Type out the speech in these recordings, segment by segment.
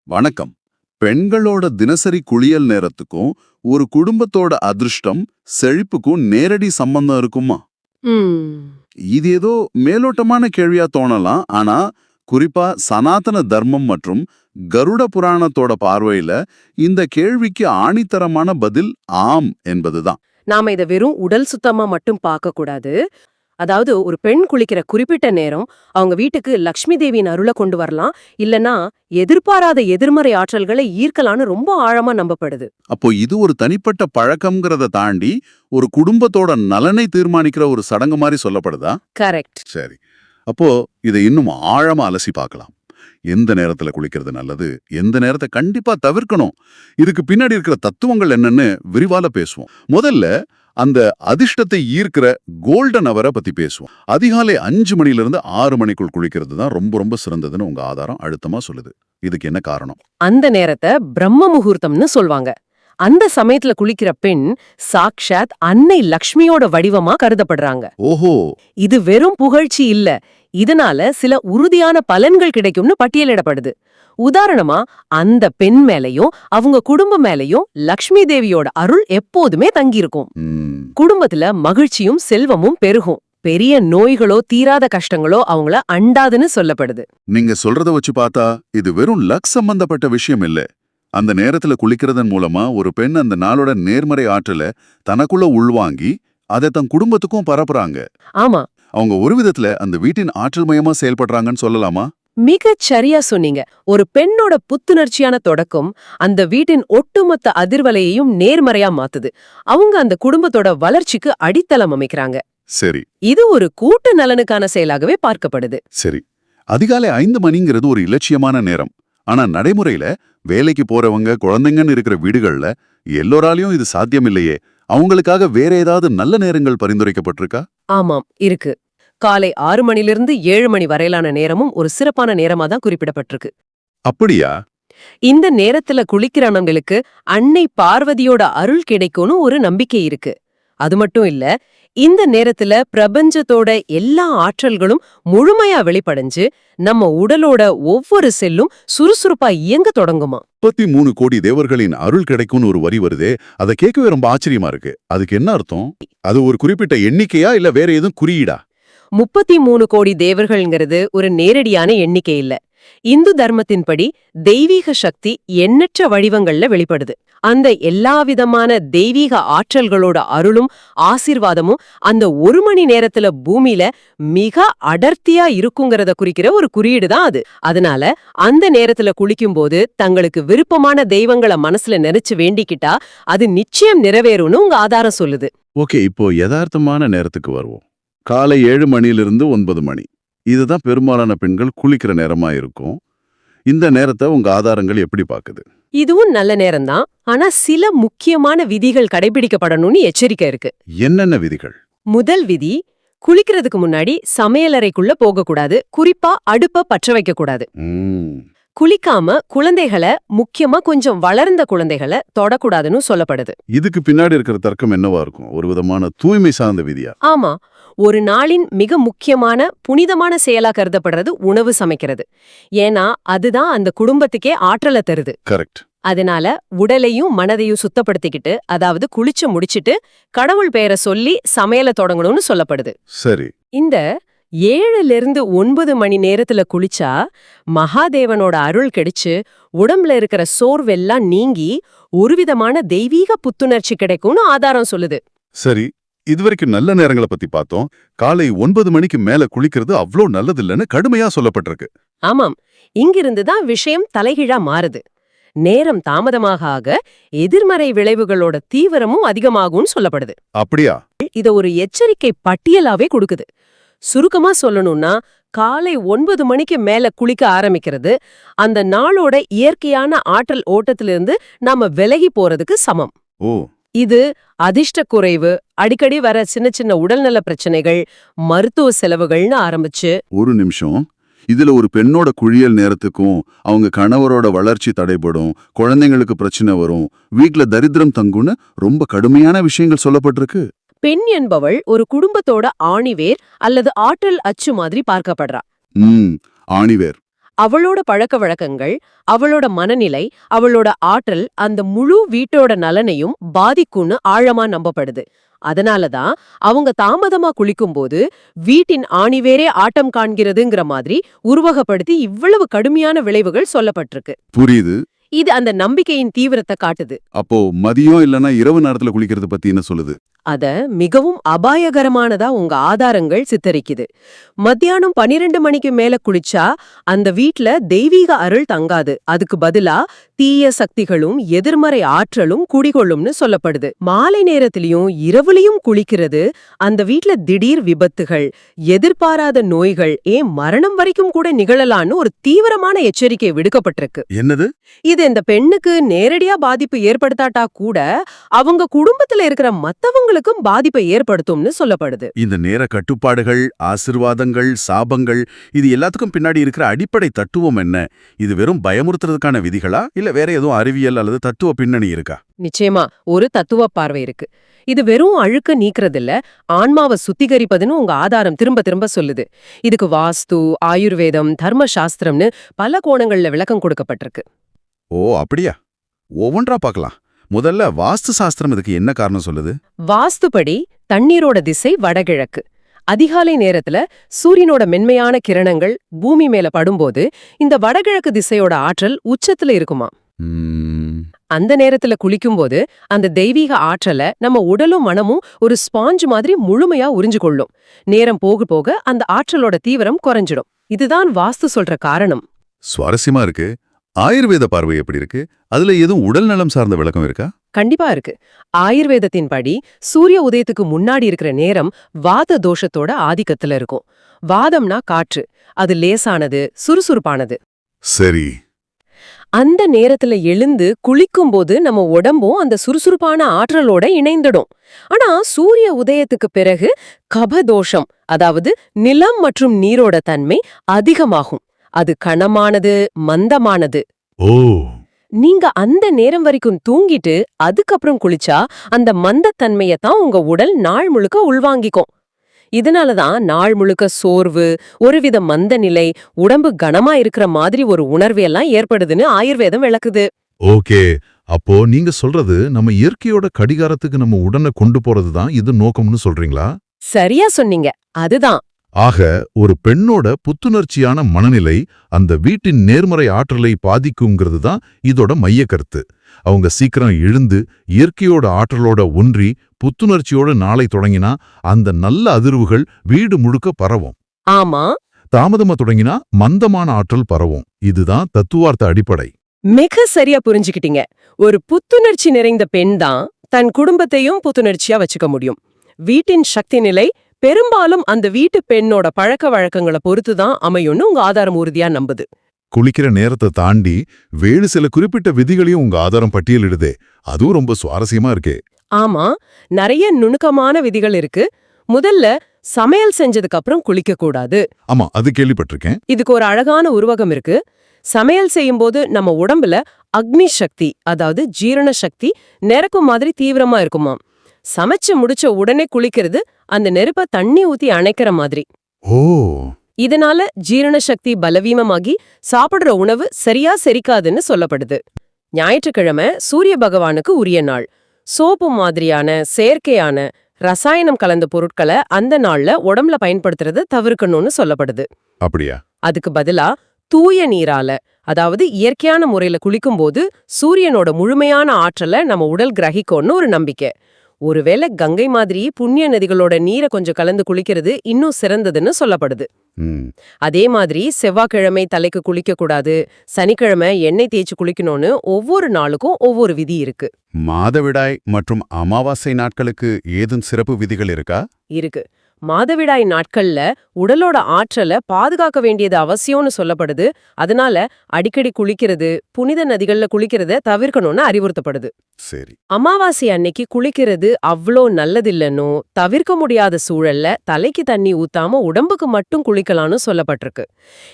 வணக்கம். பெண்களோட தினசரி குளியல் நேரத்துக்கும் ஒரு குடும்பத்தோட அதிர்ஷ்டம் செழிப்புக்கும் நேரடி சம்பந்தம் இருக்குமா? ம். இது ஏதோ மேலோட்டமான கேள்வியா தோணலாம். ஆனா குறிப்பா சனாதன தர்மம் மற்றும் கருட புராணத்தோட பார்வையில இந்த கேள்விக்கு ஆணித்தரமான பதில் ஆம் என்பதுதான். நாம இத வெறும் உடல் சுத்தமா மட்டும் பார்க்க கூடாது. அதாவது ஒரு பெண் குளிக்கிற குறிப்பிட்ட நேரம் அவங்க வீட்டுக்கு லக்ஷ்மி தேவியின் அருளை கொண்டு வரலாம், இல்லனா எதிர்பாராத எதிர்மறை ஆற்றல்களை ஈர்க்கலான்னு ரொம்ப ஆழமா நம்பப்படுது. அப்போ இது ஒரு தனிப்பட்ட பழக்கம்ங்கிறத தாண்டி ஒரு குடும்பத்தோட நலனை தீர்மானிக்கிற ஒரு சடங்கு மாதிரி சொல்லப்படுதா? கரெக்ட். சரி. அப்போ இதை இன்னும் ஆழமா அலசி பார்க்கலாம். எந்த நேரத்துல குளிக்கிறது நல்லது, எந்த நேரத்தை கண்டிப்பா தவிர்க்கணும், இதுக்கு பின்னாடி இருக்கிற தத்துவங்கள் என்னன்னு விரிவால பேசுவோம். முதல்ல அந்த அதிர்ஷ்டத்தை ஈர்க்கிற கோல்டன் அவரை பத்தி பேசுவோம். அதிகாலை 5 மணிலிருந்து 6 மணிக்குள் குளிக்கிறது தான் ரொம்ப ரொம்ப சிறந்ததுன்னு உங்க ஆதாரம் அழுத்தமா சொல்லுது. இதுக்கு என்ன காரணம்? அந்த நேரத்தை பிரம்ம முகூர்த்தம்னு சொல்வாங்க. அந்த சமயத்துல குளிக்கிற பெண் சாக்ஷாத் அன்னை லக்ஷ்மியோட வடிவமா கருதப்படுறாங்க. ஓஹோ. இது வெறும் புகழ்ச்சி இல்ல, இதனால சில உறுதியான பலன்கள் கிடைக்கும்னு பட்டியலிடப்படுது. உதாரணமா, அந்த பெண் மேலையும் அவங்க குடும்பம் மேலையும் லக்ஷ்மி தேவியோட அருள் எப்போதுமே தங்கியிருக்கும். குடும்பத்துல மகிழ்ச்சியும் செல்வமும் பெருகும். பெரிய நோய்களோ தீராத கஷ்டங்களோ அவங்கள அண்டாதுன்னு சொல்லப்படுது. நீங்க சொல்றத வச்சு பார்த்தா இது வெறும் லக் சம்பந்தப்பட்ட விஷயம் இல்ல. அந்த நேரத்துல குளிக்கிறதன் மூலமா ஒரு பெண் அந்த நாளோட நேர்மறை ஆற்றல தனக்குள்ள உள்வாங்கி அதை தன் குடும்பத்துக்கும் பரப்புறாங்க. ஆமா, அவங்க ஒரு விதத்துல அந்த வீட்டின் ஆற்றல் மயமா செயல்படுறாங்கன்னு சொல்லலாமா? மிகச் சரியா சொன்னீங்க. ஒரு பெண்ணோட புத்துணர்ச்சியான தொடக்கம் அந்த வீட்டின் ஒட்டுமொத்த அதிர்வலையையும் நேர்மறையா மாத்துது. அவங்க அந்த குடும்பத்தோட வளர்ச்சிக்கு அடித்தளம் அமைக்கிறாங்க. சரி இது ஒரு கூட்டு நலனுக்கான செயலாகவே பார்க்கப்படுது. சரி. அதிகாலை 5 மணிங்கிறது ஒரு இலட்சியமான நேரம். ஆனா நடைமுறையில வேலைக்கு போறவங்க, குழந்தைங்கன்னு இருக்கிற வீடுகள்ல எல்லோராலையும் இது சாத்தியம் இல்லையே. அவங்களுக்காக வேற ஏதாவது நல்ல நேரங்கள் பரிந்துரைக்கப்பட்டிருக்கா? ஆமாம், இருக்கு. காலை 6 மணிலிருந்து 7 மணி வரையிலான நேரமும் ஒரு சிறப்பான நேரமா தான் குறிப்பிடப்பட்டிருக்கு. அப்படியா? இந்த நேரத்துல குளிக்கிறவங்களுக்கு அன்னை பார்வதியோட அருள் கிடைக்கும்னு ஒரு நம்பிக்கை இருக்கு. அது மட்டும் இல்ல, இந்த நேரத்துல பிரபஞ்சத்தோட எல்லா ஆற்றல்களும் முழுமையா வெளிப்படைஞ்சு நம்ம உடலோட ஒவ்வொரு செல்லும் சுறுசுறுப்பா இயங்க தொடங்குமா. 33 கோடி தேவர்களின் அருள் கிடைக்கும்னு ஒரு வரி வருதே, அதை கேட்கவே ரொம்ப ஆச்சரியமா இருக்கு. அதுக்கு என்ன அர்த்தம்? அது ஒரு குறிப்பிட்ட எண்ணிக்கையா இல்ல வேற எதுவும் குறியீடா? 33 கோடி தேவர்கள்ங்கிறது ஒரு நேரடியான எண்ணிக்கை இல்ல. இந்து தர்மத்தின்படி தெய்வீக சக்தி எண்ணற்ற வடிவங்கள்ல வெளிப்படுது. அந்த எல்லாவிதமான தெய்வீக ஆற்றல்களோட அருளும் ஆசீர்வாதமும் அந்த 1 மணி நேரத்துல பூமியில மிக அடர்த்தியா இருக்குங்கிறத குறிக்கிற ஒரு குறியீடு தான் அது. அதனால அந்த நேரத்துல குளிக்கும்போது தங்களுக்கு விருப்பமான தெய்வங்களை மனசுல நினைச்சு வேண்டிக்கிட்டா அது நிச்சயம் நிறைவேறும்னு உங்க ஆதாரம் சொல்லுது. ஓகே, இப்போ யதார்த்தமான நேரத்துக்கு வருவோம். காலை 7 மணிலிருந்து 9 மணி. இதுதான் பெரும்பாலான பெண்கள் குளிக்கிற நேரமா இருக்கும். இந்த நேரத்தை உங்க ஆதாரங்கள் எப்படி பாக்குது? இதுவும் நல்ல நேரம்தான். ஆனா சில முக்கியமான விதிகள் கடைபிடிக்கப்படணும்னு எச்சரிக்கை இருக்கு. என்னென்ன விதிகள்? முதல் விதி, குளிக்கிறதுக்கு முன்னாடி சமையலறைக்குள்ள போகக்கூடாது. குறிப்பா அடுப்ப பற்ற வைக்க கூடாது. குளிக்காம குழந்தைகளை, முக்கியமா கொஞ்சம் வளர்ந்த குழந்தைகளை தொடக்கூடாதுன்னு சொல்லப்படுது. இதுக்கு பின்னாடி இருக்கிற தர்க்கம் என்னவா இருக்கும்? ஒரு விதமான தூய்மை சார்ந்த விதியா? ஆமா, ஒரு நாளின் மிக முக்கியமான புனிதமான செயலா கருதப்படுறது உணவு சமைக்கிறது. ஏன்னா அதுதான் அந்த குடும்பத்துக்கே ஆற்றலை தருது. கரெக்ட். அதனால உடலையும் மனதையும் சுத்தப்படுத்திக்கிட்டு, அதாவது குளிச்சு முடிச்சிட்டு கடவுள் பெயரை சொல்லி சமையலை தொடங்கணும்னு சொல்லப்படுது. சரி. இந்த 7லிருந்து 9 மணி நேரத்துல குளிச்சா மகாதேவனோட அருள் கிடைச்சு உடம்புல இருக்கிற சோர்வெல்லாம் நீங்கி ஒருவிதமான தெய்வீக புத்துணர்ச்சி கிடைக்கும்னு ஆதாரம் சொல்லுது. சரி, இதுவரைக்கும் நல்ல நேரங்களை பத்தி பார்த்தோம். காலை 9 மணிக்கு மேல குளிக்கிறது அவ்வளோ நல்லதில்லைன்னு கடுமையா சொல்லப்பட்டிருக்கு. ஆமாம், இங்கிருந்து தான் விஷயம் தலைகீழா மாறுது. நேரம் தாமதமாக ஆக எதிர்மறை விளைவுகளோட தீவிரமும் அதிகமாகும்னு சொல்லப்படுது. அப்படியா? இத ஒரு எச்சரிக்கை பட்டியலாவே கொடுக்குது. சுருக்கமா சொல்லணும்னா, காலை 9 மணிக்கு மேல குளிக்க ஆரம்பிக்கிறது அந்த நாளோட இயற்கையான ஆற்றல் ஓட்டத்திலிருந்து நாம விலகி போறதுக்கு சமம். ஓ. இது அதிர்ஷ்ட குறைவு, அடிக்கடி வர சின்ன சின்ன உடல்நல பிரச்சனைகள், மருத்துவ செலவுகள்னு ஆரம்பிச்சு. ஒரு நிமிஷம். இதுல ஒரு பெண்ணோட குளியல் நேரத்துக்கும் அவங்க கணவரோட வளர்ச்சி தடைபடும், குழந்தைங்களுக்கு பிரச்சனை வரும், வீட்ல தரித்திரம் தங்குன்னு ரொம்ப கடுமையான விஷயங்கள் சொல்லப்பட்டிருக்கு. பெண் என்பவள் ஒரு குடும்பத்தோட ஆணிவேர் அல்லது ஆற்றல் அச்சு மாதிரி பார்க்கப்படுறா. ஆணிவேர். அவளோட பழக்க வழக்கங்கள், அவளோட மனநிலை, அவளோட ஆற்றல் அந்த முழு வீட்டோட நலனையும் பாதிக்கும்னு ஆழமா நம்பப்படுது. அதனாலதான் அவங்க தாமதமா குளிக்கும்போது வீட்டின் ஆணிவேரே ஆட்டம் காண்கிறதுங்கிற மாதிரி உருவகப்படுத்தி இவ்வளவு கடுமையான விளைவுகள் சொல்லப்பட்டிருக்கு. புரியுது. இது அந்த நம்பிக்கையின் தீவிரத்தை காட்டுது. அப்போ மதியம் இல்லனா இரவு நேரத்துல குளிக்கிறது பத்தி என்ன சொல்லுது? அத மிகவும் அபாயகரமானதா உங்க ஆதாரங்கள் சித்தரிக்குது. மத்தியானம் 12 மணிக்கு மேல குளிச்சா அந்த வீட்ல தெய்வீக அருள் தங்காது. அதுக்கு பதிலா தீய சக்திகளும் எதிர்மறை ஆற்றலும் குடிகொள்ளும்னு சொல்லப்படுது. மாலை நேரத்திலயும் இரவுலயும் குளிக்கிறது அந்த வீட்ல திடீர் விபத்துகள், எதிர்பாராத நோய்கள், மரணம் வரைக்கும் கூட நிகழலான்னு ஒரு தீவிரமான எச்சரிக்கை விடுக்கப்பட்டிருக்கு. என்னது? இது இந்த பெண்ணுக்கு நேரடியா பாதிப்பு ஏற்படுத்தாட்டா கூட அவங்க குடும்பத்துல இருக்கிற மத்தவங்களுக்கும் பாதிப்பை ஏற்படுத்தும்னு சொல்லப்படுது. இந்த நேர கட்டுப்பாடுகள், ஆசிர்வாதங்கள், சாபங்கள், இது எல்லாத்துக்கும் பின்னாடி இருக்கிற அடிப்படை தத்துவம் என்ன? இது வெறும் பயமுறுத்துறதுக்கான விதிகளா இல்ல வேற எதுவும் அறிவியல் அல்லது தத்துவ பின்னணி இருக்கா? நிச்சயமா ஒரு தத்துவ பார்வை இருக்கு. இது வெறும் அழுக்க நீக்கிறதில்ல, ஆன்மாவை சுத்திகரிப்பதுன்னு உங்க ஆதாரம் திரும்ப திரும்ப சொல்லுது. இதுக்கு வாஸ்து, ஆயுர்வேதம், தர்ம சாஸ்திரம்னு பல கோணங்கள்ல விளக்கம் கொடுக்கப்பட்டிருக்கு. ஓ அப்படியா? ஒவ்வொன்றா பார்க்கலாம். முதல்ல வாஸ்து சாஸ்திரம் இதுக்கு என்ன காரணம் சொல்லுது? வாஸ்துபடி தண்ணீரோட திசை வடகிழக்கு. அதிகாலை நேரத்துல சூரியனோட மென்மையான கிரணங்கள் பூமி மேல படும்போது இந்த வடகிழக்கு திசையோட ஆற்றல் உச்சத்துல இருக்குமா. அந்த நேரத்துல குளிக்கும்போது அந்த தெய்வீக ஆற்றலை நம்ம உடலும் மனமும் ஒரு ஸ்பாஞ்ச் மாதிரி முழுமையா உறிஞ்சு கொள்ளும். நேரம் போக போக அந்த ஆற்றலோட தீவிரம் குறைஞ்சிடும். இதுதான் வாஸ்து சொல்ற காரணம். சுவாரஸ்யமா இருக்கு. ஆயுர்வேத பார்வை எப்படி இருக்கு? அதுல எதுவும் உடல் நலம் சார்ந்த விளக்கம் இருக்கா? கண்டிப்பா இருக்கு. ஆயுர்வேதத்தின்படி சூரிய உதயத்துக்கு முன்னாடி இருக்கிற நேரம் வாத தோஷத்தோட ஆதிக்கத்துல இருக்கும். வாதம்னா காற்று, அது லேசானது, சுறுசுறுப்பானது. சரி. அந்த நேரத்துல எழுந்து குளிக்கும்போது நம்ம உடம்பும் அந்த சுறுசுறுப்பான ஆற்றலோட இணைந்துடும். ஆனா சூரிய உதயத்துக்கு பிறகு கபதோஷம், அதாவது நிலம் மற்றும் நீரோட தன்மை அதிகமாகும். அது கனமானது, மந்தமானது. ஓ. நீங்க அந்த நேரம் வரைக்கும் தூங்கிட்டு அதுக்கப்புறம் குளிச்சா அந்த மந்தத்தன்மையத்தான் உங்க உடல் நாள் முழுக்க உள்வாங்கிக்கும். இதனாலதான் நாள் முழுக்க சோர்வு, ஒருவித மந்த நிலை, உடம்பு கனமா இருக்கிற மாதிரி ஒரு உணர்வு எல்லாம் ஏற்படுதுன்னு ஆயுர்வேதம் விளக்குது. ஓகே, அப்போ நீங்க சொல்றது நம்ம இயற்கையோட கடிகாரத்துக்கு நம்ம உடனே கொண்டு போறதுதான் இது நோக்கம்னு சொல்றீங்களா? சரியா சொன்னீங்க. அதுதான். ஆக ஒரு பெண்ணோட புத்துணர்ச்சியான மனநிலை அந்த வீட்டின் நேர்மறை ஆற்றலை பாதிக்குங்கிறது தான் இதோட மைய கருத்து. அவங்க சீக்கிரம் எழுந்து இயற்கையோட ஆற்றலோட ஒன்றி புத்துணர்ச்சியோட நாளை தொடங்கினா அந்த நல்ல அதிர்வுகள் வீடு முழுக்க பரவும். ஆமா, தாமதமா தொடங்கினா மந்தமான ஆற்றல் பரவும். இதுதான் தத்துவார்த்த அடிப்படை. மிக சரியா புரிஞ்சுக்கிட்டீங்க. ஒரு புத்துணர்ச்சி நிறைந்த பெண் தான் தன் குடும்பத்தையும் புத்துணர்ச்சியா வச்சுக்க முடியும். வீட்டின் சக்தி நிலை பெரும்பாலும் அந்த வீட்டு பெண்ணோட பழக்க வழக்கங்களை பொறுத்துதான் அமையும்னு உங்க ஆதாரம் உறுதியா நம்புது. குளிக்கிற நேரத்தை தாண்டி வேறு சில குறிப்பிட்ட விதிகளையும் உங்க ஆதாரம் பட்டியலிடுதே, அதுவும் ரொம்ப சுவாரஸ்யமா இருக்கே. ஆமா, நிறைய நுணுக்கமான விதிகள் இருக்கு. முதல்ல சமையல் செஞ்சதுக்கு அப்புறம் குளிக்க கூடாது. ஆமா, அது கேள்விப்பட்டிருக்கேன். இதுக்கு ஒரு அழகான உருவகம் இருக்கு. சமையல் செய்யும்போது நம்ம உடம்புல அக்னி சக்தி, அதாவது ஜீரண சக்தி நெருப்பு மாதிரி தீவிரமா இருக்குமா. சமைச்சு முடிச்ச உடனே குளிக்கிறது அந்த நெருப்ப தண்ணி ஊத்தி அணைக்கிற மாதிரி. ஓ. இதனால ஜீரண சக்தி பலவீனமாகி சாப்பிடுற உணவு சரியா செரிக்காதுன்னு சொல்லப்படுது. ஞாயிற்றுக்கிழமை சூரிய பகவானுக்கு உரிய நாள். சோப்பு மாதிரியான செயற்கையான ரசாயனம் கலந்த பொருட்களை அந்த நாள்ல உடம்புல பயன்படுத்துறத தவிர்க்கணும்னு சொல்லப்படுது. அப்படியா? அதுக்கு பதிலா தூய நீரால, அதாவது இயற்கையான முறையில குளிக்கும்போது சூரியனோட முழுமையான ஆற்றலை நம்ம உடல் கிரகிக்கும்னு ஒரு நம்பிக்கை. ஒருவேளை கங்கை மாதிரி புண்ணிய நதிகளோட நீரை கொஞ்சம் கலந்து குளிக்கிறது இன்னும் சிறந்ததுன்னு சொல்லப்படுது. அதே மாதிரி செவ்வாய்க்கிழமை தலைக்கு குளிக்க கூடாது, சனிக்கிழமை எண்ணெய் தேய்ச்சி குளிக்கணும்னு ஒவ்வொரு நாளுக்கும் ஒவ்வொரு விதி இருக்கு. மாதவிடாய் மற்றும் அமாவாசை நாட்களுக்கு ஏதும் சிறப்பு விதிகள் இருக்கா? இருக்கு. மாதவிடாய் நாட்கள்ல உடலோட ஆற்றலை பாதுகாக்க வேண்டியது அவசியம்னு சொல்லப்படுது. அதனால அடிக்கடி குளிக்கிறது, புனித நதிகள்ல குளிக்கிறத தவிர்க்கணும்னு அறிவுறுத்தப்படுது. சரி. அமாவாசை அன்னைக்கு குளிக்கிறது அவ்வளோ நல்லதில்லைன்னோ, தவிர்க்க முடியாத சூழல்ல தலைக்கு தண்ணி ஊத்தாம உடம்புக்கு மட்டும் குளிக்கலாம்னு சொல்லப்பட்டிருக்கு.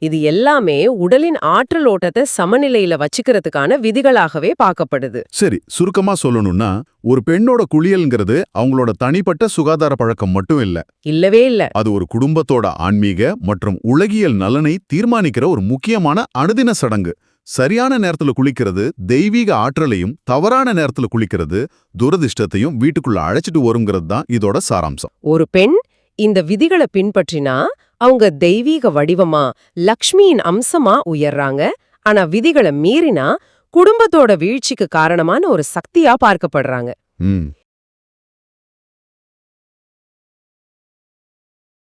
இது எல்லாமே உடலின் ஆற்றல் ஓட்டத்தை சமநிலையில வச்சுக்கிறதுக்கான விதிகளாகவே பார்க்கப்படுது. சரி, சுருக்கமா சொல்லணும்னா ஒரு பெண்ணோட குளியல்ங்கிறது அவங்களோட தனிப்பட்ட சுகாதார பழக்கம் மட்டும் இல்ல. இல்லவே இல்ல. அது ஒரு குடும்பத்தோட ஆன்மீக மற்றும் உலகியல் நலனை தீர்மானிக்கிற ஒரு முக்கியமான அனுதின சடங்கு. சரியான நேரத்துல குளிக்கிறது தெய்வீக ஆற்றலையும், தவறான நேரத்துல குளிக்கிறது துரதிர்ஷ்டத்தையும் வீட்டுக்குள்ள அழைச்சிட்டு வருங்கிறது தான் இதோட சாராம்சம். ஒரு பெண் இந்த விதிகளை பின்பற்றினா அவங்க தெய்வீக வடிவமா, லக்ஷ்மியின் அம்சமா உயர்றாங்க. ஆனா விதிகளை மீறினா குடும்பத்தோட வீழ்ச்சிக்கு காரணமான ஒரு சக்தியா பார்க்கப்படுறாங்க.